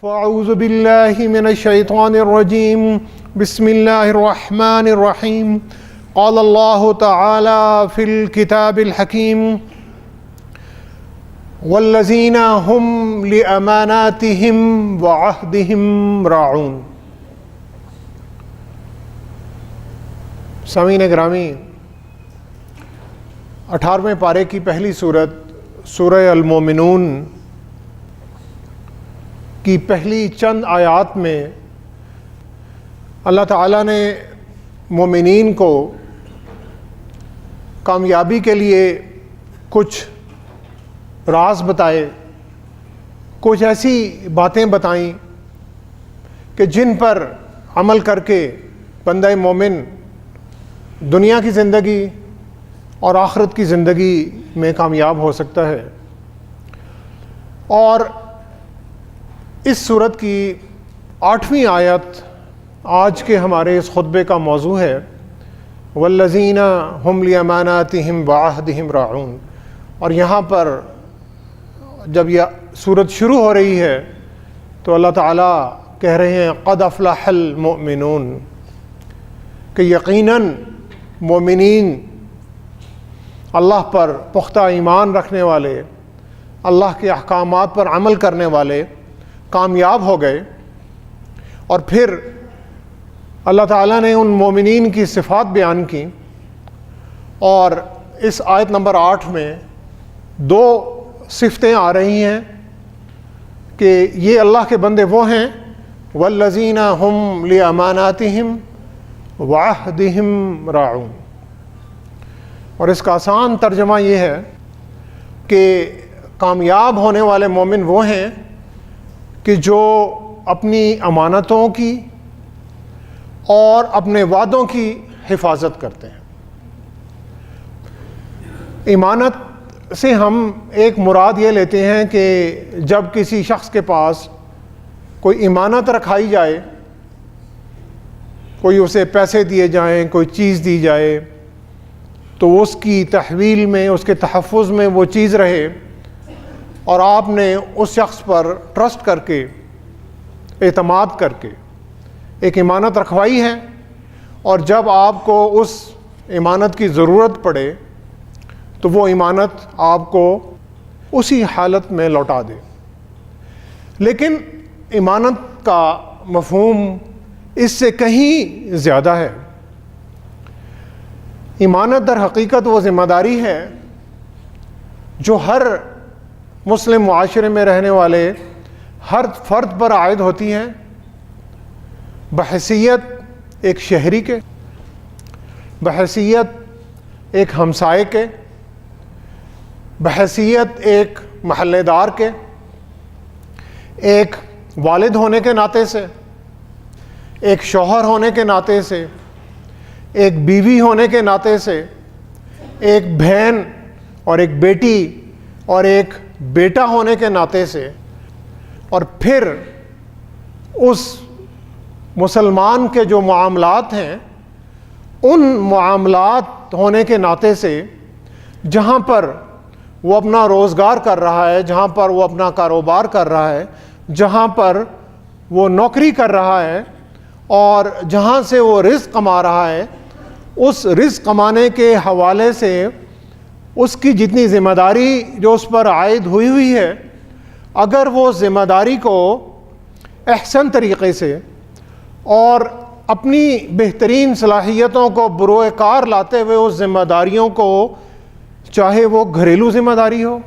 فاعوذ باللہ من الشیطان الرجیم بسم اللہ الرحمن الرحیم قال اللہ تعالی فی الکتاب الحکیم والذین هم لأماناتهم وعہدهم راعون۔ سامعین گرامی، 18ویں پارے کی پہلی سورت سورہ المومنون کی پہلی چند آیات میں اللہ تعالیٰ نے مومنین کو کامیابی کے لیے کچھ راز بتائے، کچھ ایسی باتیں بتائیں کہ جن پر عمل کر کے بندہ مومن دنیا کی زندگی اور آخرت کی زندگی میں کامیاب ہو سکتا ہے۔ اور اس سورت کی 8ویں آیت آج کے ہمارے اس خطبے کا موضوع ہے، والذین هم لأماناتهم وعہدهم راعون۔ اور یہاں پر جب یہ سورت شروع ہو رہی ہے تو اللہ تعالیٰ کہہ رہے ہیں قد افلح المؤمنون، کہ یقیناً مومنین، اللہ پر پختہ ایمان رکھنے والے، اللہ کے احکامات پر عمل کرنے والے کامیاب ہو گئے۔ اور پھر اللہ تعالیٰ نے ان مومنین کی صفات بیان کی، اور اس آیت نمبر 8 میں 2 صفتیں آ رہی ہیں کہ یہ اللہ کے بندے وہ ہیں والذین هم لأماناتهم وعہدهم راعون۔ اور اس کا آسان ترجمہ یہ ہے کہ کامیاب ہونے والے مومن وہ ہیں کہ جو اپنی امانتوں کی اور اپنے وعدوں کی حفاظت کرتے ہیں۔ امانت سے ہم ایک مراد یہ لیتے ہیں کہ جب کسی شخص کے پاس کوئی امانت رکھائی جائے، کوئی اسے پیسے دیے جائیں، کوئی چیز دی جائے، تو اس کی تحویل میں، اس کے تحفظ میں وہ چیز رہے، اور آپ نے اس شخص پر ٹرسٹ کر کے، اعتماد کر کے ایک امانت رکھوائی ہے، اور جب آپ کو اس امانت کی ضرورت پڑے تو وہ امانت آپ کو اسی حالت میں لوٹا دے۔ لیکن امانت کا مفہوم اس سے کہیں زیادہ ہے۔ امانت در حقیقت وہ ذمہ داری ہے جو ہر مسلم معاشرے میں رہنے والے ہر فرد پر عائد ہوتی ہے، بحیثیت ایک شہری کے، بحیثیت ایک ہمسائے کے، بحیثیت ایک محلے دار کے، ایک والد ہونے کے ناطے سے، ایک شوہر ہونے کے ناطے سے، ایک بیوی ہونے کے ناطے سے، ایک بہن اور ایک بیٹی اور ایک بیٹا ہونے کے ناطے سے، اور پھر اس مسلمان کے جو معاملات ہیں ان معاملات ہونے کے ناطے سے، جہاں پر وہ اپنا روزگار کر رہا ہے، جہاں پر وہ اپنا کاروبار کر رہا ہے، جہاں پر وہ نوکری کر رہا ہے، اور جہاں سے وہ رزق کما رہا ہے، اس رزق کمانے کے حوالے سے اس کی جتنی ذمہ داری جو اس پر عائد ہوئی ہے، اگر وہ ذمہ داری کو احسن طریقے سے اور اپنی بہترین صلاحیتوں کو بروئے کار لاتے ہوئے اس ذمہ داریوں کو، چاہے وہ گھریلو ذمہ داری ہو،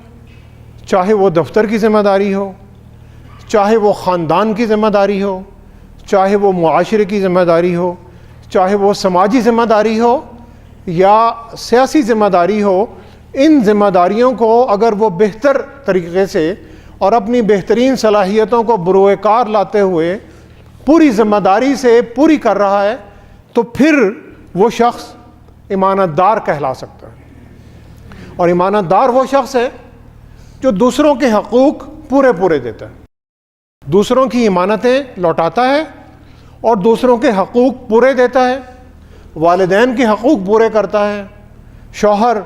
چاہے وہ دفتر کی ذمہ داری ہو، چاہے وہ خاندان کی ذمہ داری ہو، چاہے وہ معاشرے کی ذمہ داری ہو، چاہے وہ سماجی ذمہ داری ہو یا سیاسی ذمہ داری ہو، ان ذمہ داریوں کو اگر وہ بہتر طریقے سے اور اپنی بہترین صلاحیتوں کو بروئے کار لاتے ہوئے پوری ذمہ داری سے پوری کر رہا ہے، تو پھر وہ شخص امانت دار کہلا سکتا ہے۔ اور امانت دار وہ شخص ہے جو دوسروں کے حقوق پورے دیتا ہے، دوسروں کی امانتیں لوٹاتا ہے اور دوسروں کے حقوق پورے دیتا ہے، والدین کے حقوق پورے کرتا ہے، شوہر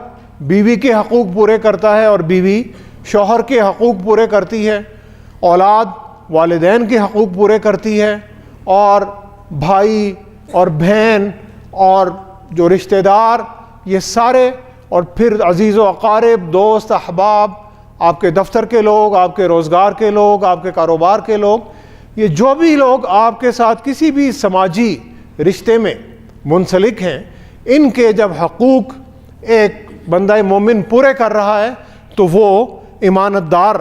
بیوی کے حقوق پورے کرتا ہے اور بیوی شوہر کے حقوق پورے کرتی ہے، اولاد والدین کے حقوق پورے کرتی ہے، اور بھائی اور بہن اور جو رشتہ دار یہ سارے، اور پھر عزیز و اقارب، دوست، احباب، آپ کے دفتر کے لوگ، آپ کے روزگار کے لوگ، آپ کے کاروبار کے لوگ، یہ جو بھی لوگ آپ کے ساتھ کسی بھی سماجی رشتے میں منسلک ہیں، ان کے جب حقوق ایک بندہ مومن پورے کر رہا ہے تو وہ امانت دار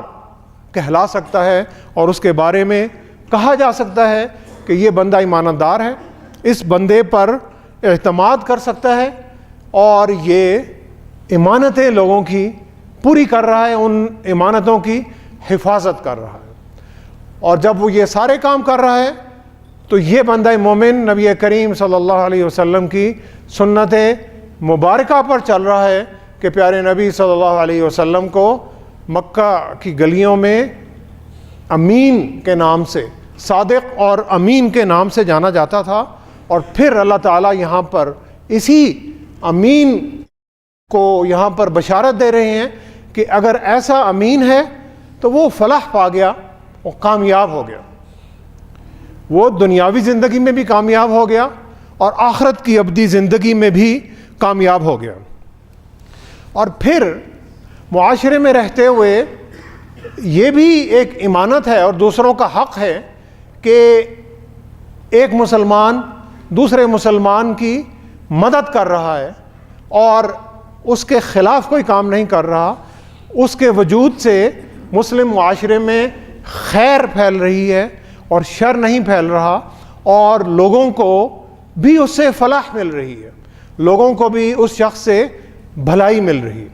کہلا سکتا ہے، اور اس کے بارے میں کہا جا سکتا ہے کہ یہ بندہ امانت دار ہے، اس بندے پر اعتماد کر سکتا ہے، اور یہ امانتیں لوگوں کی پوری کر رہا ہے، ان امانتوں کی حفاظت کر رہا ہے۔ اور جب وہ یہ سارے کام کر رہا ہے تو یہ بندہ مومن نبی کریم صلی اللہ علیہ وسلم کی سنت مبارکہ پر چل رہا ہے کہ پیارے نبی صلی اللہ علیہ وسلم کو مکہ کی گلیوں میں امین کے نام سے، صادق اور امین کے نام سے جانا جاتا تھا، اور پھر اللہ تعالیٰ یہاں پر اسی امین کو یہاں پر بشارت دے رہے ہیں کہ اگر ایسا امین ہے تو وہ فلاح پا گیا، وہ کامیاب ہو گیا، وہ دنیاوی زندگی میں بھی کامیاب ہو گیا اور آخرت کی ابدی زندگی میں بھی کامیاب ہو گیا۔ اور پھر معاشرے میں رہتے ہوئے یہ بھی ایک امانت ہے اور دوسروں کا حق ہے کہ ایک مسلمان دوسرے مسلمان کی مدد کر رہا ہے اور اس کے خلاف کوئی کام نہیں کر رہا، اس کے وجود سے مسلم معاشرے میں خیر پھیل رہی ہے اور شر نہیں پھیل رہا، اور لوگوں کو بھی اس سے فلاح مل رہی ہے، لوگوں کو بھی اس شخص سے بھلائی مل رہی ہے۔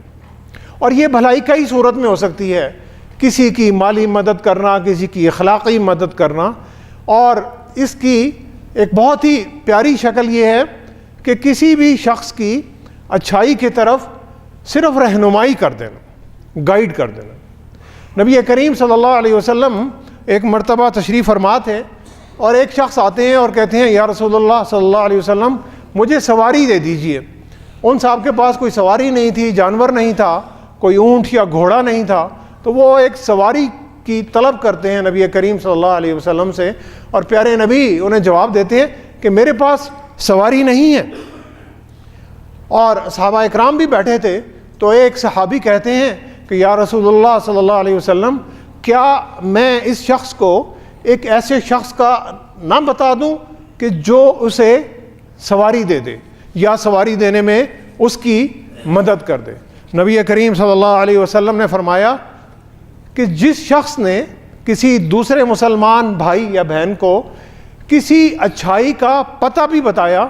اور یہ بھلائی کئی صورت میں ہو سکتی ہے، کسی کی مالی مدد کرنا، کسی کی اخلاقی مدد کرنا، اور اس کی ایک بہت ہی پیاری شکل یہ ہے کہ کسی بھی شخص کی اچھائی کی طرف صرف رہنمائی کر دینا، گائیڈ کر دینا۔ نبی کریم صلی اللہ علیہ وسلم ایک مرتبہ تشریف فرما تھے، اور ایک شخص آتے ہیں اور کہتے ہیں یا رسول اللہ صلی اللہ علیہ وسلم مجھے سواری دے دیجئے۔ ان صاحب کے پاس کوئی سواری نہیں تھی، جانور نہیں تھا، کوئی اونٹ یا گھوڑا نہیں تھا، تو وہ ایک سواری کی طلب کرتے ہیں نبی کریم صلی اللہ علیہ وسلم سے، اور پیارے نبی انہیں جواب دیتے ہیں کہ میرے پاس سواری نہیں ہے۔ اور صحابہ اکرام بھی بیٹھے تھے، تو ایک صحابی کہتے ہیں کہ یا رسول اللہ صلی اللہ علیہ وسلم کیا میں اس شخص کو ایک ایسے شخص کا نام بتا دوں کہ جو اسے سواری دے دے یا سواری دینے میں اس کی مدد کر دے؟ نبی کریم صلی اللہ علیہ وسلم نے فرمایا کہ جس شخص نے کسی دوسرے مسلمان بھائی یا بہن کو کسی اچھائی کا پتہ بھی بتایا،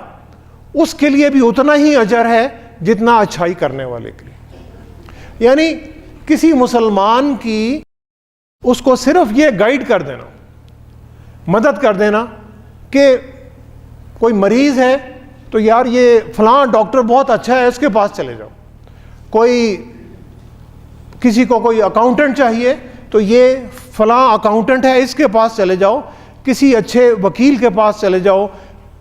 اس کے لیے بھی اتنا ہی اجر ہے جتنا اچھائی کرنے والے کے لیے۔ یعنی کسی مسلمان کی اس کو صرف یہ گائیڈ کر دینا، مدد کر دینا کہ کوئی مریض ہے تو یار یہ فلاں ڈاکٹر بہت اچھا ہے، اس کے پاس چلے جاؤ، کسی کو کوئی اکاؤنٹنٹ چاہیے تو یہ فلاں اکاؤنٹنٹ ہے، اس کے پاس چلے جاؤ، کسی اچھے وکیل کے پاس چلے جاؤ،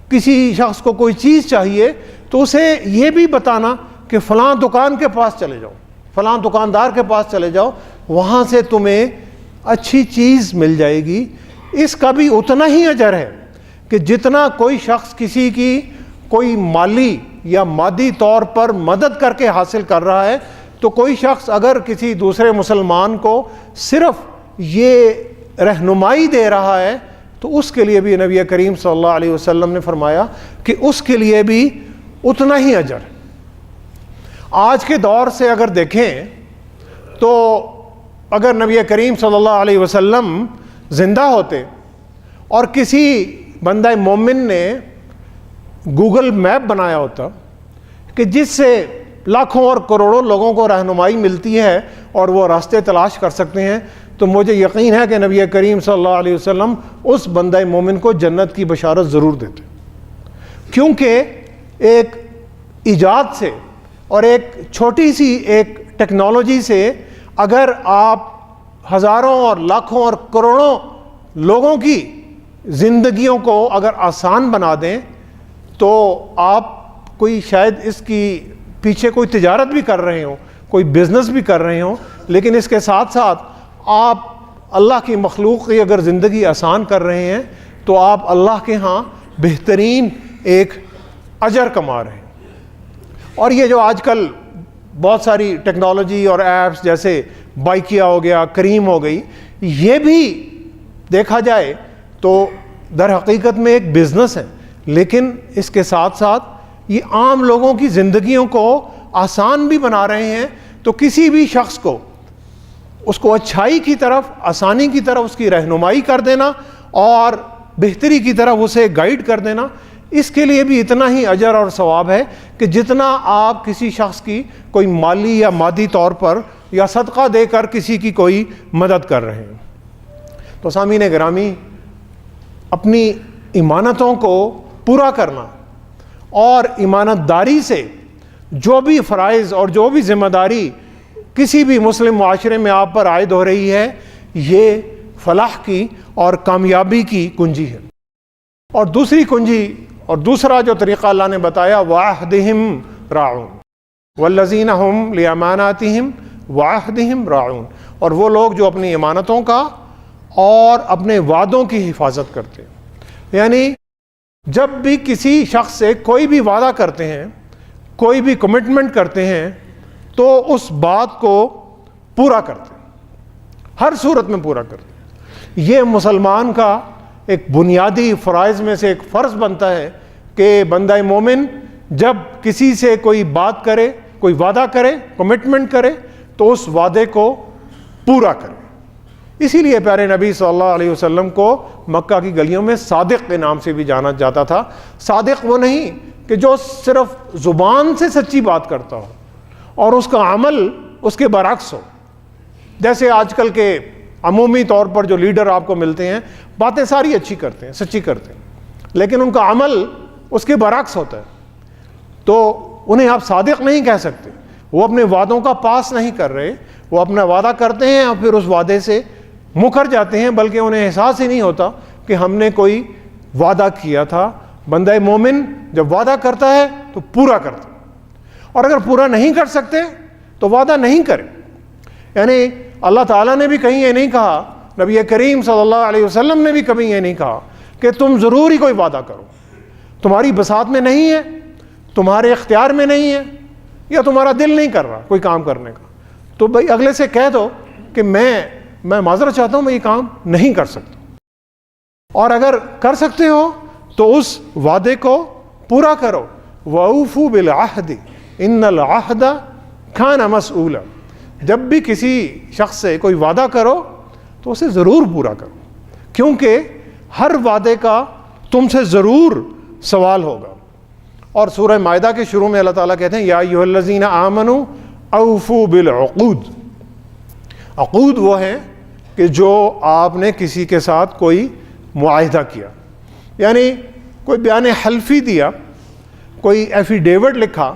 کسی شخص کو کوئی چیز چاہیے تو اسے یہ بھی بتانا کہ فلاں دکان کے پاس چلے جاؤ، فلاں دکاندار کے پاس چلے جاؤ، وہاں سے تمہیں اچھی چیز مل جائے گی۔ اس کا بھی اتنا ہی اجر ہے کہ جتنا کوئی شخص کسی کی کوئی مالی یا مادی طور پر مدد کر کے حاصل کر رہا ہے، تو کوئی شخص اگر کسی دوسرے مسلمان کو صرف یہ رہنمائی دے رہا ہے تو اس کے لیے بھی نبی کریم صلی اللہ علیہ وسلم نے فرمایا کہ اس کے لیے بھی اتنا ہی اجر ہے۔ آج کے دور سے اگر دیکھیں تو اگر نبی کریم صلی اللہ علیہ وسلم زندہ ہوتے اور کسی بندہ مومن نے گوگل میپ بنایا ہوتا کہ جس سے لاکھوں اور کروڑوں لوگوں کو رہنمائی ملتی ہے اور وہ راستے تلاش کر سکتے ہیں، تو مجھے یقین ہے کہ نبی کریم صلی اللہ علیہ وسلم اس بندہ مومن کو جنت کی بشارت ضرور دیتے، کیونکہ ایک ایجاد سے اور ایک چھوٹی سی ایک ٹیکنالوجی سے اگر آپ ہزاروں اور لاکھوں اور کروڑوں لوگوں کی زندگیوں کو اگر آسان بنا دیں تو آپ کوئی شاید اس کی پیچھے کوئی تجارت بھی کر رہے ہوں، کوئی بزنس بھی کر رہے ہوں، لیکن اس کے ساتھ ساتھ آپ اللہ کی مخلوق کی اگر زندگی آسان کر رہے ہیں تو آپ اللہ کے ہاں بہترین ایک اجر کما رہے ہیں۔ اور یہ جو آج کل بہت ساری ٹیکنالوجی اور ایپس جیسے بائکیا ہو گیا، کریم ہو گئی، یہ بھی دیکھا جائے تو در حقیقت میں ایک بزنس ہے، لیکن اس کے ساتھ ساتھ یہ عام لوگوں کی زندگیوں کو آسان بھی بنا رہے ہیں۔ تو کسی بھی شخص کو اس کو اچھائی کی طرف، آسانی کی طرف اس کی رہنمائی کر دینا اور بہتری کی طرف اسے گائیڈ کر دینا، اس کے لیے بھی اتنا ہی اجر اور ثواب ہے کہ جتنا آپ کسی شخص کی کوئی مالی یا مادی طور پر یا صدقہ دے کر کسی کی کوئی مدد کر رہے ہیں۔ تو سامعین گرامی، اپنی امانتوں کو پورا کرنا اور امانت داری سے جو بھی فرائض اور جو بھی ذمہ داری کسی بھی مسلم معاشرے میں آپ پر عائد ہو رہی ہے، یہ فلاح کی اور کامیابی کی کنجی ہے۔ اور دوسری کنجی اور دوسرا جو طریقہ اللہ نے بتایا، وَعَهْدِهِمْ رَاعُونَ وَالَّذِينَ هُمْ لِأَمَانَاتِهِمْ وَعَهْدِهِمْ رَاعُونَ، اور وہ لوگ جو اپنی امانتوں کا اور اپنے وعدوں کی حفاظت کرتے ہیں۔ یعنی جب بھی کسی شخص سے کوئی بھی وعدہ کرتے ہیں، کوئی بھی کمٹمنٹ کرتے ہیں، تو اس بات کو پورا کرتے ہیں، ہر صورت میں پورا کرتے ہیں۔ یہ مسلمان کا ایک بنیادی فرائض میں سے ایک فرض بنتا ہے کہ بندہ مومن جب کسی سے کوئی بات کرے، کوئی وعدہ کرے، کمٹمنٹ کرے، تو اس وعدے کو پورا کرے۔ اسی لیے پیارے نبی صلی اللہ علیہ وسلم کو مکہ کی گلیوں میں صادق کے نام سے بھی جانا جاتا تھا۔ صادق وہ نہیں کہ جو صرف زبان سے سچی بات کرتا ہو اور اس کا عمل اس کے برعکس ہو۔ جیسے آج کل کے عمومی طور پر جو لیڈر آپ کو ملتے ہیں، باتیں ساری اچھی کرتے ہیں، سچی کرتے ہیں، لیکن ان کا عمل اس کے برعکس ہوتا ہے، تو انہیں آپ صادق نہیں کہہ سکتے۔ وہ اپنے وعدوں کا پاس نہیں کر رہے، وہ اپنا وعدہ کرتے ہیں اور پھر اس وعدے سے مکر جاتے ہیں، بلکہ انہیں احساس ہی نہیں ہوتا کہ ہم نے کوئی وعدہ کیا تھا۔ بندہ مومن جب وعدہ کرتا ہے تو پورا کرتا ہے، اور اگر پورا نہیں کر سکتے تو وعدہ نہیں کرے۔ یعنی اللہ تعالیٰ نے بھی کہیں یہ نہیں کہا، نبی کریم صلی اللہ علیہ وسلم نے بھی کبھی یہ نہیں کہا کہ تم ضرور ہی کوئی وعدہ کرو، تمہاری بساط میں نہیں ہے، تمہارے اختیار میں نہیں ہے، یا تمہارا دل نہیں کر رہا کوئی کام کرنے کا، تو بھائی اگلے سے کہہ دو کہ میں معذرت چاہتا ہوں، میں یہ کام نہیں کر سکتا۔ اور اگر کر سکتے ہو تو اس وعدے کو پورا کرو۔ وَأَوْفُوا بِالْعَهْدِ إِنَّ الْعَهْدَ كَانَ مَسْئُولًا، جب بھی کسی شخص سے کوئی وعدہ کرو تو اسے ضرور پورا کرو، کیونکہ ہر وعدے کا تم سے ضرور سوال ہوگا۔ اور سورہ مائدہ کے شروع میں اللہ تعالیٰ کہتے ہیں یا ایھا الذین آمنوا اوفوا بالعقود۔ عقود وہ ہیں کہ جو آپ نے کسی کے ساتھ کوئی معاہدہ کیا، یعنی کوئی بیان حلفی دیا، کوئی ایفیڈیوٹ لکھا،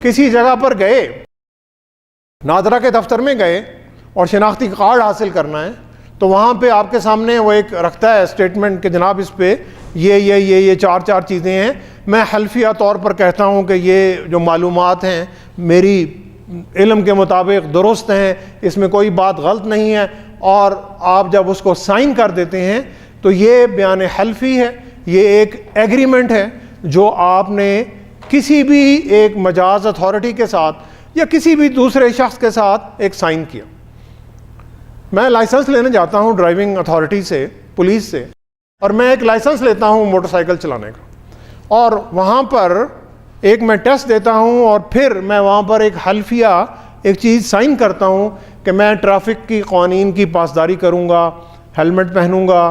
کسی جگہ پر گئے، نادرا کے دفتر میں گئے اور شناختی کارڈ حاصل کرنا ہے، تو وہاں پہ آپ کے سامنے وہ ایک رکھتا ہے اسٹیٹمنٹ کہ جناب اس پہ یہ چار چیزیں ہیں، میں حلفیہ طور پر کہتا ہوں کہ یہ جو معلومات ہیں میری علم کے مطابق درست ہیں، اس میں کوئی بات غلط نہیں ہے، اور آپ جب اس کو سائن کر دیتے ہیں تو یہ بیان حلفی ہے، یہ ایک ایگریمنٹ ہے جو آپ نے کسی بھی ایک مجاز اتھارٹی کے ساتھ یا کسی بھی دوسرے شخص کے ساتھ ایک سائن کیا۔ میں لائسنس لینے جاتا ہوں ڈرائیونگ اتھارٹی سے، پولیس سے، اور میں ایک لائسنس لیتا ہوں موٹر سائیکل چلانے کا، اور وہاں پر ایک میں ٹیسٹ دیتا ہوں، اور پھر میں وہاں پر ایک حلفیہ ایک چیز سائن کرتا ہوں کہ میں ٹریفک کی قوانین کی پاسداری کروں گا، ہیلمٹ پہنوں گا،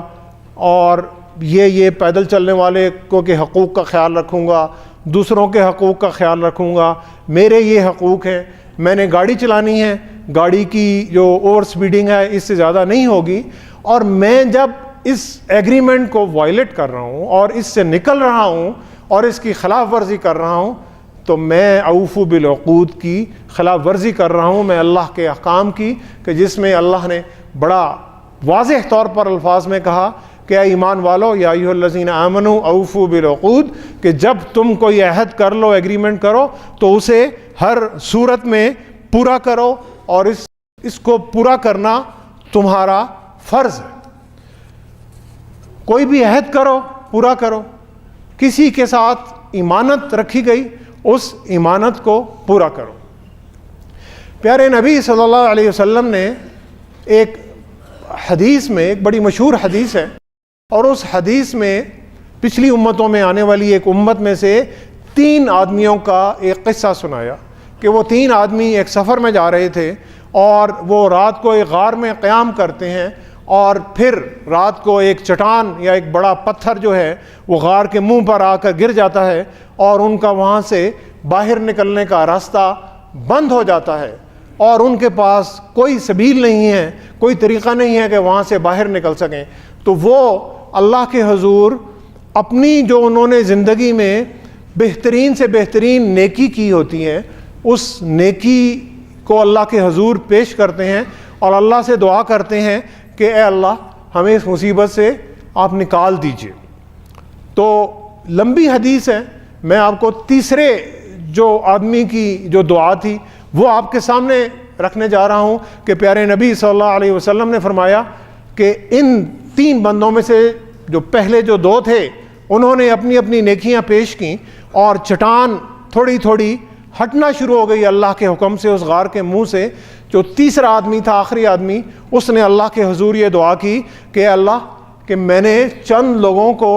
اور یہ پیدل چلنے والے کو کے حقوق کا خیال رکھوں گا، دوسروں کے حقوق کا خیال رکھوں گا، میرے یہ حقوق ہیں، میں نے گاڑی چلانی ہے، گاڑی کی جو اوور سپیڈنگ ہے اس سے زیادہ نہیں ہوگی، اور میں جب اس ایگریمنٹ کو وائلیٹ کر رہا ہوں اور اس سے نکل رہا ہوں اور اس کی خلاف ورزی کر رہا ہوں تو میں اوفو بالعقود کی خلاف ورزی کر رہا ہوں، میں اللہ کے احکام کی، کہ جس میں اللہ نے بڑا واضح طور پر الفاظ میں کہا کہ اے ایمان والو یا ایھا الذین آمنوا اوفوا بالعقود، کہ جب تم کوئی عہد کر لو، ایگریمنٹ کرو، تو اسے ہر صورت میں پورا کرو، اور اس کو پورا کرنا تمہارا فرض ہے. کوئی بھی عہد کرو پورا کرو، کسی کے ساتھ امانت رکھی گئی اس امانت کو پورا کرو. پیارے نبی صلی اللہ علیہ وسلم نے ایک حدیث میں، ایک بڑی مشہور حدیث ہے، اور اس حدیث میں پچھلی امتوں میں آنے والی ایک امت میں سے 3 آدمیوں کا ایک قصہ سنایا کہ وہ 3 آدمی ایک سفر میں جا رہے تھے اور وہ رات کو ایک غار میں قیام کرتے ہیں، اور پھر رات کو ایک چٹان یا ایک بڑا پتھر جو ہے وہ غار کے منہ پر آ کر گر جاتا ہے، اور ان کا وہاں سے باہر نکلنے کا راستہ بند ہو جاتا ہے، اور ان کے پاس کوئی سبیل نہیں ہے، کوئی طریقہ نہیں ہے کہ وہاں سے باہر نکل سکیں. تو وہ اللہ کے حضور اپنی جو انہوں نے زندگی میں بہترین سے بہترین نیکی کی ہوتی ہے، اس نیکی کو اللہ کے حضور پیش کرتے ہیں اور اللہ سے دعا کرتے ہیں کہ اے اللہ ہمیں اس مصیبت سے آپ نکال دیجئے. تو لمبی حدیث ہے، میں آپ کو تیسرے جو آدمی کی جو دعا تھی وہ آپ کے سامنے رکھنے جا رہا ہوں کہ پیارے نبی صلی اللہ علیہ وسلم نے فرمایا کہ ان 3 بندوں میں سے جو پہلے جو 2 تھے انہوں نے اپنی اپنی نیکیاں پیش کیں، اور چٹان تھوڑی تھوڑی ہٹنا شروع ہو گئی اللہ کے حکم سے اس غار کے منہ سے. جو تیسرا آدمی تھا، آخری آدمی، اس نے اللہ کے حضور یہ دعا کی کہ اے اللہ کہ میں نے چند لوگوں کو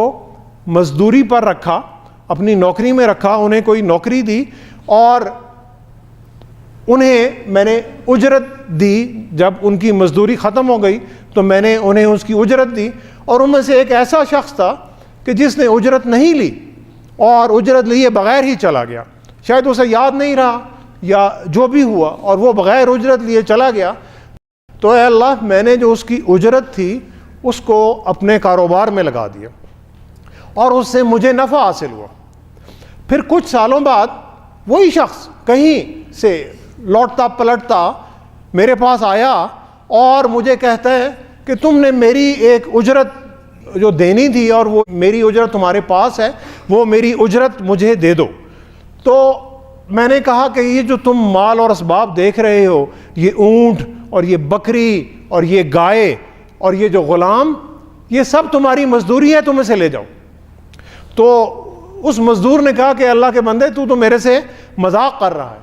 مزدوری پر رکھا، اپنی نوکری میں رکھا، انہیں کوئی نوکری دی اور انہیں میں نے اجرت دی. جب ان کی مزدوری ختم ہو گئی تو میں نے انہیں اس کی اجرت دی، اور ان میں سے ایک ایسا شخص تھا کہ جس نے اجرت نہیں لی اور اجرت لیے بغیر ہی چلا گیا. شاید اسے یاد نہیں رہا یا جو بھی ہوا، اور وہ بغیر اجرت لیے چلا گیا. تو اے اللہ میں نے جو اس کی اجرت تھی اس کو اپنے کاروبار میں لگا دیا اور اس سے مجھے نفع حاصل ہوا. پھر کچھ سالوں بعد وہی شخص کہیں سے لوٹتا پلٹتا میرے پاس آیا اور مجھے کہتا ہے کہ تم نے میری ایک اجرت جو دینی تھی اور وہ میری اجرت تمہارے پاس ہے، وہ میری اجرت مجھے دے دو. تو میں نے کہا کہ یہ جو تم مال اور اسباب دیکھ رہے ہو، یہ اونٹ اور یہ بکری اور یہ گائے اور یہ جو غلام، یہ سب تمہاری مزدوری ہے، تم اسے لے جاؤ. تو اس مزدور نے کہا کہ اللہ کے بندے تو میرے سے مذاق کر رہا ہے.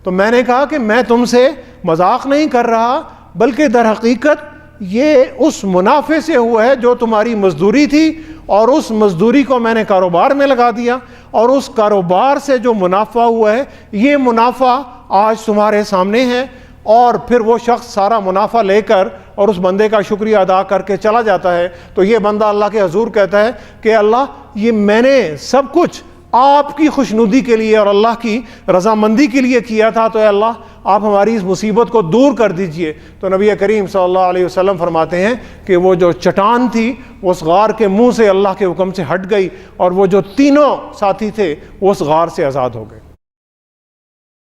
تو میں نے کہا کہ میں تم سے مذاق نہیں کر رہا، بلکہ در حقیقت یہ اس منافع سے ہوا ہے جو تمہاری مزدوری تھی، اور اس مزدوری کو میں نے کاروبار میں لگا دیا، اور اس کاروبار سے جو منافع ہوا ہے یہ منافع آج تمہارے سامنے ہے. اور پھر وہ شخص سارا منافع لے کر اور اس بندے کا شکریہ ادا کر کے چلا جاتا ہے. تو یہ بندہ اللہ کے حضور کہتا ہے کہ اللہ یہ میں نے سب کچھ آپ کی خوشنودی کے لیے اور اللہ کی رضامندی کے لیے کیا تھا، تو اے اللہ آپ ہماری اس مصیبت کو دور کر دیجئے. تو نبی کریم صلی اللہ علیہ وسلم فرماتے ہیں کہ وہ جو چٹان تھی وہ اس غار کے منہ سے اللہ کے حکم سے ہٹ گئی، اور وہ جو 3 ساتھی تھے وہ اس غار سے آزاد ہو گئے.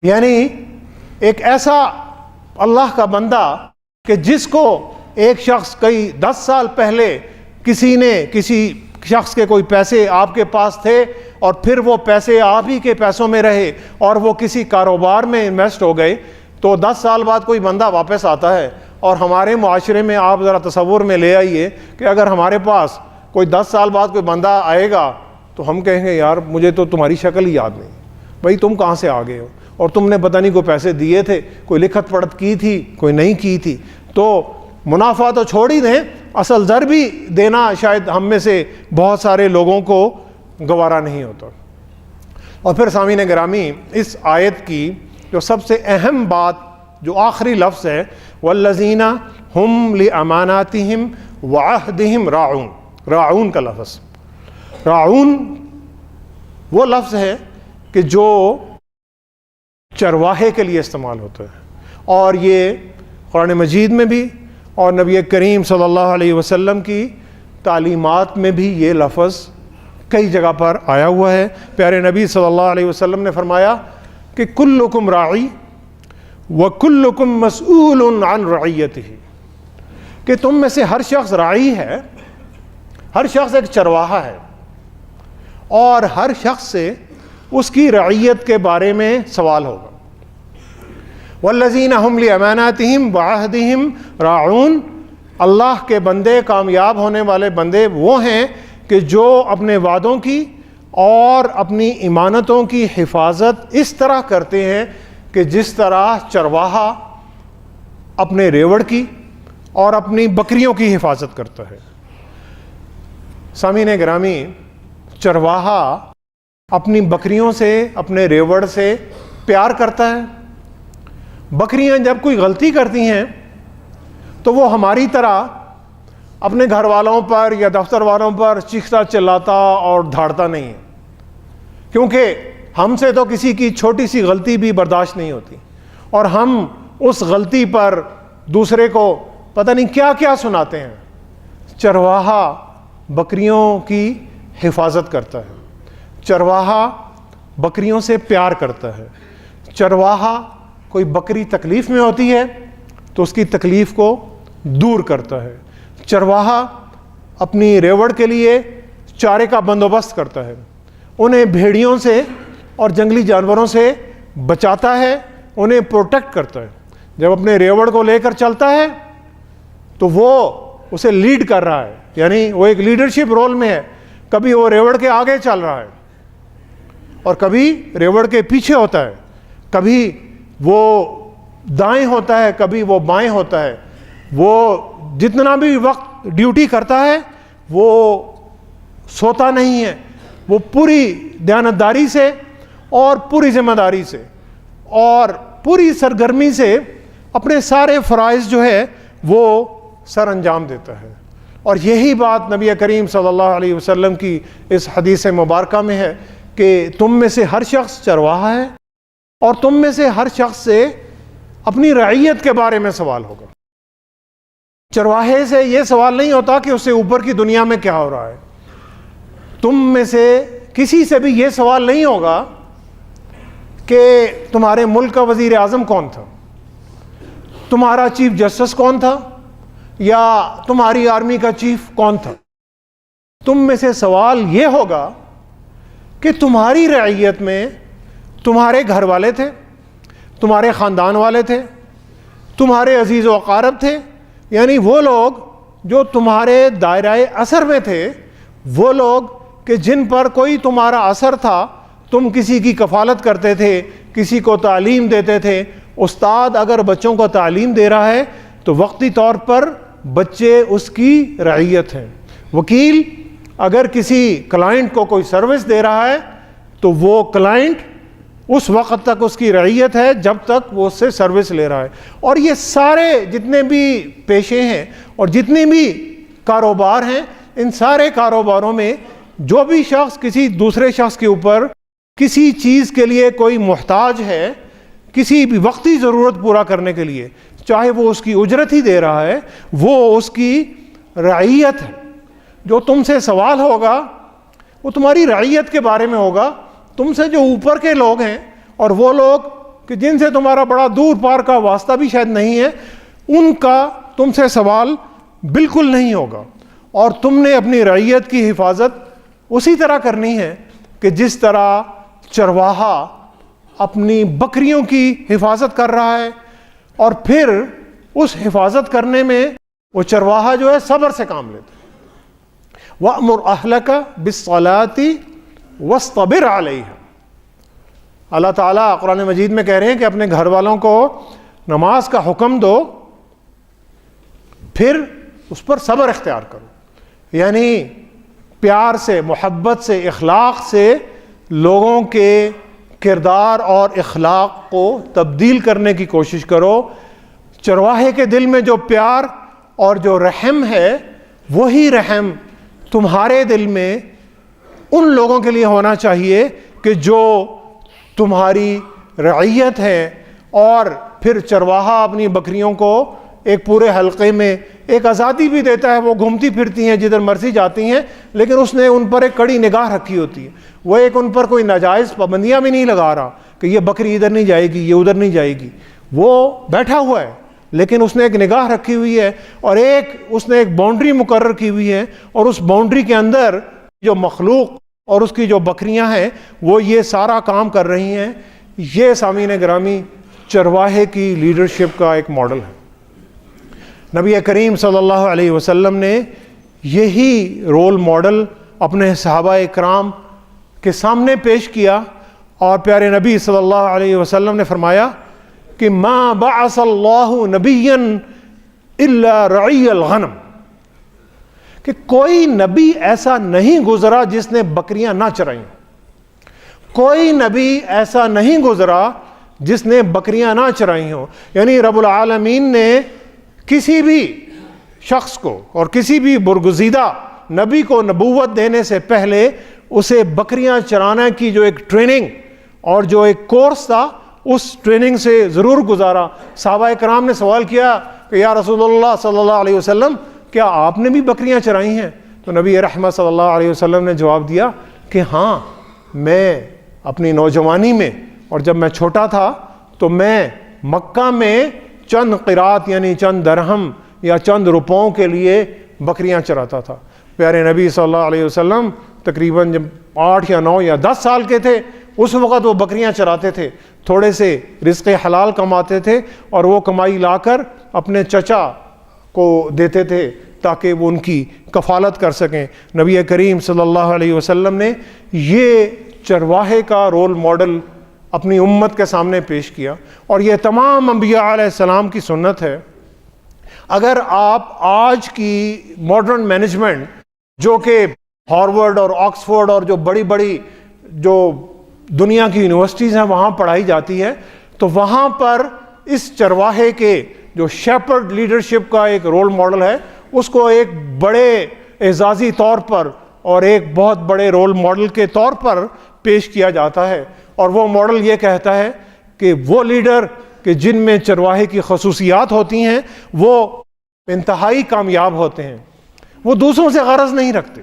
یعنی ایک ایسا اللہ کا بندہ کہ جس کو ایک شخص کئی 10 سال پہلے کسی شخص کے کوئی پیسے آپ کے پاس تھے اور پھر وہ پیسے آپ ہی کے پیسوں میں رہے اور وہ کسی کاروبار میں انویسٹ ہو گئے، تو 10 سال بعد کوئی بندہ واپس آتا ہے. اور ہمارے معاشرے میں آپ ذرا تصور میں لے آئیے کہ اگر ہمارے پاس کوئی 10 سال بعد کوئی بندہ آئے گا تو ہم کہیں گے یار مجھے تو تمہاری شکل ہی یاد نہیں، بھائی تم کہاں سے آ گئے ہو، اور تم نے پتہ نہیں کوئی پیسے دیے تھے، کوئی لکھت پڑھت کی تھی، کوئی نہیں کی تھی. تو منافع تو چھوڑ ہی دیں، اصل زر بھی دینا شاید ہم میں سے بہت سارے لوگوں کو گوارا نہیں ہوتا. اور پھر سامعین گرامی، اس آیت کی جو سب سے اہم بات جو آخری لفظ ہے والذین ہم لاماناتہم وعہدہم راعون، راعون کا لفظ، راعون وہ لفظ ہے کہ جو چرواہے کے لیے استعمال ہوتا ہے، اور یہ قرآن مجید میں بھی اور نبی کریم صلی اللہ علیہ وسلم کی تعلیمات میں بھی یہ لفظ کئی جگہ پر آیا ہوا ہے. پیارے نبی صلی اللہ علیہ وسلم نے فرمایا کہ کلکم راعی وکلکم مسئول عن رعیتہ، کہ تم میں سے ہر شخص راعی ہے، ہر شخص ایک چرواہا ہے، اور ہر شخص سے اس کی رعیت کے بارے میں سوال ہوگا. والذین ہم لاماناتہم وعہدہم راعون، اللہ کے بندے، کامیاب ہونے والے بندے وہ ہیں کہ جو اپنے وعدوں کی اور اپنی امانتوں کی حفاظت اس طرح کرتے ہیں کہ جس طرح چرواہا اپنے ریوڑ کی اور اپنی بکریوں کی حفاظت کرتا ہے۔ سامعین گرامی، چرواہا اپنی بکریوں سے، اپنے ریوڑ سے پیار کرتا ہے۔ بکریاں جب کوئی غلطی کرتی ہیں تو وہ ہماری طرح اپنے گھر والوں پر یا دفتر والوں پر چیختا چلاتا اور دھاڑتا نہیں ہے، کیونکہ ہم سے تو کسی کی چھوٹی سی غلطی بھی برداشت نہیں ہوتی، اور ہم اس غلطی پر دوسرے کو پتہ نہیں کیا کیا سناتے ہیں۔ چرواہا بکریوں کی حفاظت کرتا ہے، چرواہا بکریوں سے پیار کرتا ہے، چرواہا کوئی بکری تکلیف میں ہوتی ہے تو اس کی تکلیف کو دور کرتا ہے، چرواہا اپنی ریوڑ کے لیے چارے کا بندوبست کرتا ہے، انہیں بھیڑیوں سے اور جنگلی جانوروں سے بچاتا ہے، انہیں پروٹیکٹ کرتا ہے۔ جب اپنے ریوڑ کو لے کر چلتا ہے تو وہ اسے لیڈ کر رہا ہے، یعنی وہ ایک لیڈرشپ رول میں ہے، کبھی وہ ریوڑ کے آگے چل رہا ہے اور کبھی ریوڑ کے پیچھے ہوتا ہے، کبھی وہ دائیں ہوتا ہے، کبھی وہ بائیں ہوتا ہے۔ وہ جتنا بھی وقت ڈیوٹی کرتا ہے وہ سوتا نہیں ہے، وہ پوری دیانتداری سے اور پوری ذمہ داری سے اور پوری سرگرمی سے اپنے سارے فرائض جو ہے وہ سر انجام دیتا ہے۔ اور یہی بات نبی کریم صلی اللہ علیہ وسلم کی اس حدیث مبارکہ میں ہے کہ تم میں سے ہر شخص چرواہا ہے اور تم میں سے ہر شخص سے اپنی رعیت کے بارے میں سوال ہوگا۔ چرواہے سے یہ سوال نہیں ہوتا کہ اس سے اوپر کی دنیا میں کیا ہو رہا ہے، تم میں سے کسی سے بھی یہ سوال نہیں ہوگا کہ تمہارے ملک کا وزیر اعظم کون تھا، تمہارا چیف جسٹس کون تھا، یا تمہاری آرمی کا چیف کون تھا۔ تم میں سے سوال یہ ہوگا کہ تمہاری رعیت میں تمہارے گھر والے تھے، تمہارے خاندان والے تھے، تمہارے عزیز و اقارب تھے، یعنی وہ لوگ جو تمہارے دائرہ اثر میں تھے، وہ لوگ کہ جن پر کوئی تمہارا اثر تھا، تم کسی کی کفالت کرتے تھے، کسی کو تعلیم دیتے تھے۔ استاد اگر بچوں کو تعلیم دے رہا ہے تو وقتی طور پر بچے اس کی رعیت ہیں۔ وکیل اگر کسی کلائنٹ کو کوئی سروس دے رہا ہے تو وہ کلائنٹ اس وقت تک اس کی رعیت ہے جب تک وہ اس سے سروس لے رہا ہے۔ اور یہ سارے جتنے بھی پیشے ہیں اور جتنے بھی کاروبار ہیں، ان سارے کاروباروں میں جو بھی شخص کسی دوسرے شخص کے اوپر کسی چیز کے لیے کوئی محتاج ہے، کسی بھی وقتی ضرورت پورا کرنے کے لیے، چاہے وہ اس کی اجرت ہی دے رہا ہے، وہ اس کی رعیت ہے۔ جو تم سے سوال ہوگا وہ تمہاری رعیت کے بارے میں ہوگا، تم سے جو اوپر کے لوگ ہیں اور وہ لوگ کہ جن سے تمہارا بڑا دور پار کا واسطہ بھی شاید نہیں ہے، ان کا تم سے سوال بالکل نہیں ہوگا۔ اور تم نے اپنی رعیت کی حفاظت اسی طرح کرنی ہے کہ جس طرح چرواہا اپنی بکریوں کی حفاظت کر رہا ہے، اور پھر اس حفاظت کرنے میں وہ چرواہا جو ہے صبر سے کام لیتا ہے۔ وَأْمُرْ أَهْلَكَ بِالصَّلَاةِ وَاصْطَبِرْ عَلَيْهَا۔ اللہ تعالیٰ قرآن مجید میں کہہ رہے ہیں کہ اپنے گھر والوں کو نماز کا حکم دو، پھر اس پر صبر اختیار کرو، یعنی پیار سے، محبت سے، اخلاق سے لوگوں کے کردار اور اخلاق کو تبدیل کرنے کی کوشش کرو۔ چرواہے کے دل میں جو پیار اور جو رحم ہے، وہی رحم تمہارے دل میں ان لوگوں کے لیے ہونا چاہیے کہ جو تمہاری رعیت ہے۔ اور پھر چرواہا اپنی بکریوں کو ایک پورے حلقے میں ایک آزادی بھی دیتا ہے، وہ گھومتی پھرتی ہیں جدھر مرضی جاتی ہیں، لیکن اس نے ان پر ایک کڑی نگاہ رکھی ہوتی ہے، وہ ایک ان پر کوئی ناجائز پابندیاں بھی نہیں لگا رہا کہ یہ بکری ادھر نہیں جائے گی، یہ ادھر نہیں جائے گی، وہ بیٹھا ہوا ہے، لیکن اس نے ایک نگاہ رکھی ہوئی ہے اور اس نے ایک باؤنڈری مقرر کی ہوئی ہے، اور اس باؤنڈری کے اندر جو مخلوق اور اس کی جو بکریاں ہیں وہ یہ سارا کام کر رہی ہیں۔ یہ سامعین گرامی چرواہے کی لیڈرشپ کا ایک ماڈل ہے۔ نبی کریم صلی اللہ علیہ وسلم نے یہی رول ماڈل اپنے صحابہ اکرام کے سامنے پیش کیا، اور پیارے نبی صلی اللہ علیہ وسلم نے فرمایا کہ ما بعث اللہ نبیا الا رعی الغنم، کہ کوئی نبی ایسا نہیں گزرا جس نے بکریاں نہ چرائیں، کوئی نبی ایسا نہیں گزرا جس نے بکریاں نہ چرائی ہوں۔ یعنی رب العالمین نے کسی بھی شخص کو اور کسی بھی برگزیدہ نبی کو نبوت دینے سے پہلے اسے بکریاں چرانے کی جو ایک ٹریننگ اور جو ایک کورس تھا، اس ٹریننگ سے ضرور گزارا۔ صحابہ کرام نے سوال کیا کہ یا رسول اللہ صلی اللہ علیہ وسلم، کیا آپ نے بھی بکریاں چرائی ہیں؟ تو نبی رحمت صلی اللہ علیہ وسلم نے جواب دیا کہ ہاں، میں اپنی نوجوانی میں اور جب میں چھوٹا تھا تو میں مکہ میں چند قرات یعنی چند درہم یا چند روپوں کے لیے بکریاں چراتا تھا۔ پیارے نبی صلی اللہ علیہ وسلم تقریباً جب 8 یا 9 یا 10 سال کے تھے، اس وقت وہ بکریاں چراتے تھے، تھوڑے سے رزق حلال کماتے تھے اور وہ کمائی لا کر اپنے چچا کو دیتے تھے تاکہ وہ ان کی کفالت کر سکیں۔ نبی کریم صلی اللہ علیہ وسلم نے یہ چرواہے کا رول ماڈل اپنی امت کے سامنے پیش کیا، اور یہ تمام انبیاء علیہ السلام کی سنت ہے۔ اگر آپ آج کی ماڈرن مینجمنٹ جو کہ ہارورڈ اور آکسفورڈ اور جو بڑی بڑی جو دنیا کی یونیورسٹیز ہیں وہاں پڑھائی جاتی ہے، تو وہاں پر اس چرواہے کے جو شیپرڈ لیڈرشپ کا ایک رول ماڈل ہے، اس کو ایک بڑے اعزازی طور پر اور ایک بہت بڑے رول ماڈل کے طور پر پیش کیا جاتا ہے، اور وہ ماڈل یہ کہتا ہے کہ وہ لیڈر کہ جن میں چرواہے کی خصوصیات ہوتی ہیں وہ انتہائی کامیاب ہوتے ہیں۔ وہ دوسروں سے غرض نہیں رکھتے،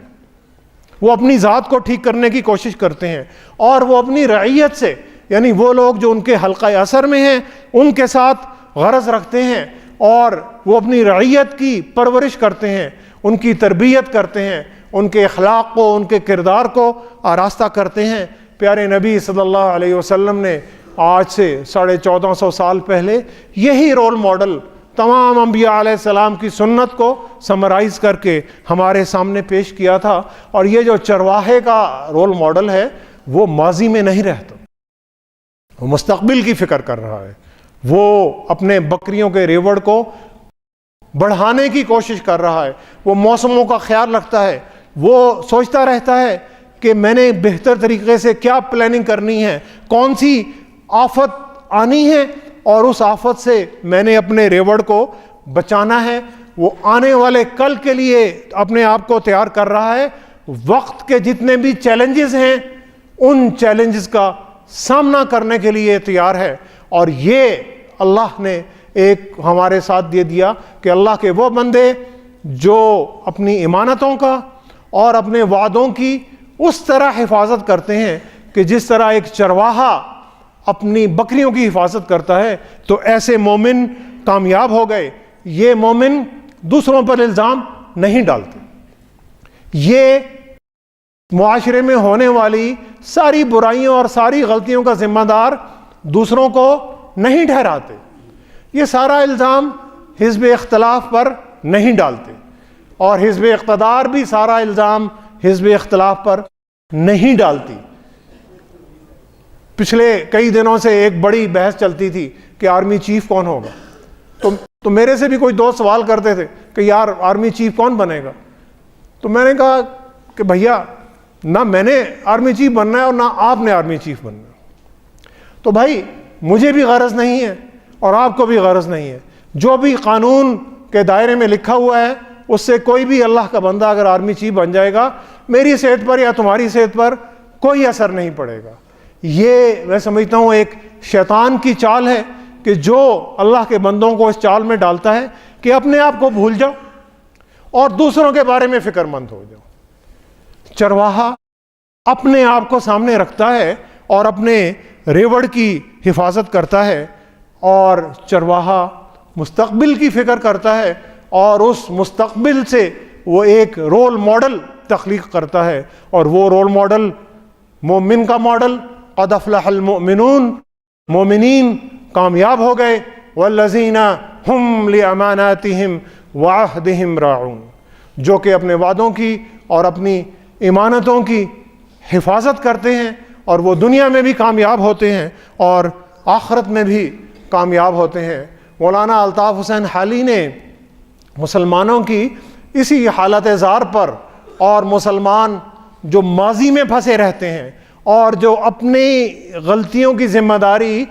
وہ اپنی ذات کو ٹھیک کرنے کی کوشش کرتے ہیں، اور وہ اپنی رعیت سے یعنی وہ لوگ جو ان کے حلقہ اثر میں ہیں ان کے ساتھ غرض رکھتے ہیں، اور وہ اپنی رعیت کی پرورش کرتے ہیں، ان کی تربیت کرتے ہیں، ان کے اخلاق کو، ان کے کردار کو آراستہ کرتے ہیں۔ پیارے نبی صلی اللہ علیہ وسلم نے آج سے 1450 سال پہلے یہی رول ماڈل تمام انبیاء علیہ السلام کی سنت کو سمرائز کر کے ہمارے سامنے پیش کیا تھا، اور یہ جو چرواہے کا رول ماڈل ہے وہ ماضی میں نہیں رہتا، وہ مستقبل کی فکر کر رہا ہے، وہ اپنے بکریوں کے ریوڑ کو بڑھانے کی کوشش کر رہا ہے، وہ موسموں کا خیال رکھتا ہے، وہ سوچتا رہتا ہے کہ میں نے بہتر طریقے سے کیا پلاننگ کرنی ہے، کون سی آفت آنی ہے، اور اس آفت سے میں نے اپنے ریوڑ کو بچانا ہے۔ وہ آنے والے کل کے لیے اپنے آپ کو تیار کر رہا ہے، وقت کے جتنے بھی چیلنجز ہیں ان چیلنجز کا سامنا کرنے کے لیے تیار ہے۔ اور یہ اللہ نے ایک ہمارے ساتھ دے دیا کہ اللہ کے وہ بندے جو اپنی امانتوں کا اور اپنے وعدوں کی اس طرح حفاظت کرتے ہیں کہ جس طرح ایک چرواہا اپنی بکریوں کی حفاظت کرتا ہے، تو ایسے مومن کامیاب ہو گئے۔ یہ مومن دوسروں پر الزام نہیں ڈالتے، یہ معاشرے میں ہونے والی ساری برائیوں اور ساری غلطیوں کا ذمہ دار دوسروں کو نہیں ٹھہراتے، یہ سارا الزام حزب اختلاف پر نہیں ڈالتے، اور حزب اقتدار بھی سارا الزام حزب اختلاف پر نہیں ڈالتی۔ پچھلے کئی دنوں سے ایک بڑی بحث چلتی تھی کہ آرمی چیف کون ہوگا، تو میرے سے بھی کوئی دوست سوال کرتے تھے کہ یار آرمی چیف کون بنے گا؟ تو میں نے کہا کہ بھیا نہ میں نے آرمی چیف بننا ہے اور نہ آپ نے آرمی چیف بننا ہے۔ تو بھائی مجھے بھی غرض نہیں ہے اور آپ کو بھی غرض نہیں ہے، جو بھی قانون کے دائرے میں لکھا ہوا ہے اس سے کوئی بھی اللہ کا بندہ اگر آرمی چیف بن جائے گا، میری صحت پر یا تمہاری صحت پر کوئی اثر نہیں پڑے گا۔ یہ میں سمجھتا ہوں ایک شیطان کی چال ہے کہ جو اللہ کے بندوں کو اس چال میں ڈالتا ہے کہ اپنے آپ کو بھول جاؤ اور دوسروں کے بارے میں فکر مند ہو جاؤ۔ چرواہا اپنے آپ کو سامنے رکھتا ہے اور اپنے ریوڑ کی حفاظت کرتا ہے، اور چرواہا مستقبل کی فکر کرتا ہے، اور اس مستقبل سے وہ ایک رول ماڈل تخلیق کرتا ہے، اور وہ رول ماڈل مومن کا ماڈل، قد افلح المؤمنون، مومنین کامیاب ہو گئے، والذین ہم لاماناتہم وعہدہم راعون، جو کہ اپنے وعدوں کی اور اپنی امانتوں کی حفاظت کرتے ہیں، اور وہ دنیا میں بھی کامیاب ہوتے ہیں اور آخرت میں بھی کامیاب ہوتے ہیں۔ مولانا الطاف حسین حالی نے مسلمانوں کی اسی حالت زار پر، اور مسلمان جو ماضی میں پھنسے رہتے ہیں اور جو اپنی غلطیوں کی ذمہ داری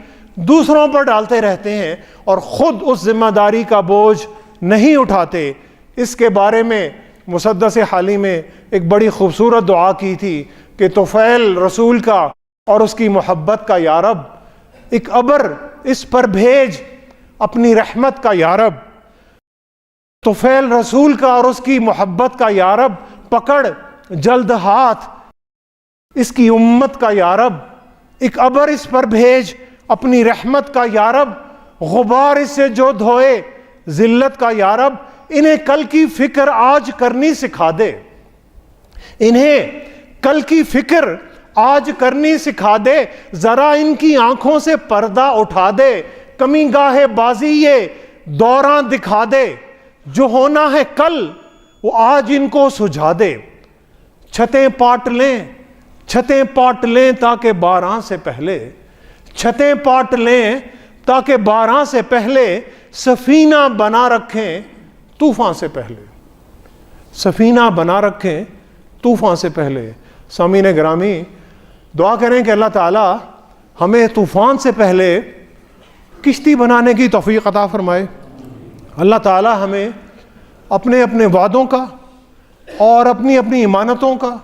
دوسروں پر ڈالتے رہتے ہیں اور خود اس ذمہ داری کا بوجھ نہیں اٹھاتے، اس کے بارے میں مسدس حالی میں ایک بڑی خوبصورت دعا کی تھی کہ طفیل رسول کا اور اس کی محبت کا یا رب، ایک ابر اس پر بھیج اپنی رحمت کا یا رب، طفیل رسول کا اور اس کی محبت کا یا رب، پکڑ جلد ہاتھ اس کی امت کا یا رب، ایک ابر اس پر بھیج اپنی رحمت کا یا رب، غبار اس سے جو دھوئے ذلت کا یا رب، انہیں کل کی فکر آج کرنی سکھا دے، انہیں کل کی فکر آج کرنی سکھا دے، ذرا ان کی آنکھوں سے پردہ اٹھا دے، کمی گاہ بازی یہ دوراں دکھا دے، جو ہونا ہے کل وہ آج ان کو سجھا دے، چھتیں پاٹ لیں تاکہ باران سے پہلے، چھتیں پاٹ لیں تاکہ باران سے پہلے، سفینہ بنا رکھیں طوفان سے پہلے، سفینہ بنا رکھیں طوفان سے پہلے۔ سامعین گرامی، دعا کریں کہ اللہ تعالی ہمیں طوفان سے پہلے کشتی بنانے کی توفیق عطا فرمائے۔ اللہ تعالی ہمیں اپنے اپنے وعدوں کا اور اپنی اپنی امانتوں کا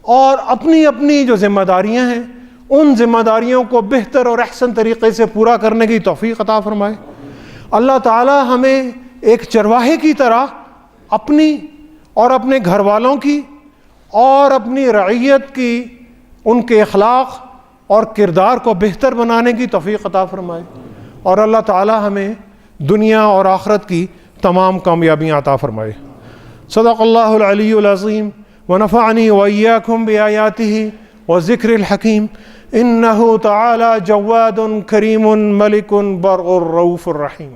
اور اپنی اپنی جو ذمہ داریاں ہیں ان ذمہ داریوں کو بہتر اور احسن طریقے سے پورا کرنے کی توفیق عطا فرمائے۔ اللہ تعالی ہمیں ایک چرواہے کی طرح اپنی اور اپنے گھر والوں کی اور اپنی رعیت کی ان کے اخلاق اور کردار کو بہتر بنانے کی توفیق عطا فرمائے، اور اللہ تعالی ہمیں دنیا اور آخرت کی تمام کامیابیاں عطا فرمائے۔ صدق اللہ العلی العظیم ونفعنی وإیاکم بآیاتہ وذکر الحکیم، انہ تعالی جواد کریم ملک برء رؤوف الرحیم۔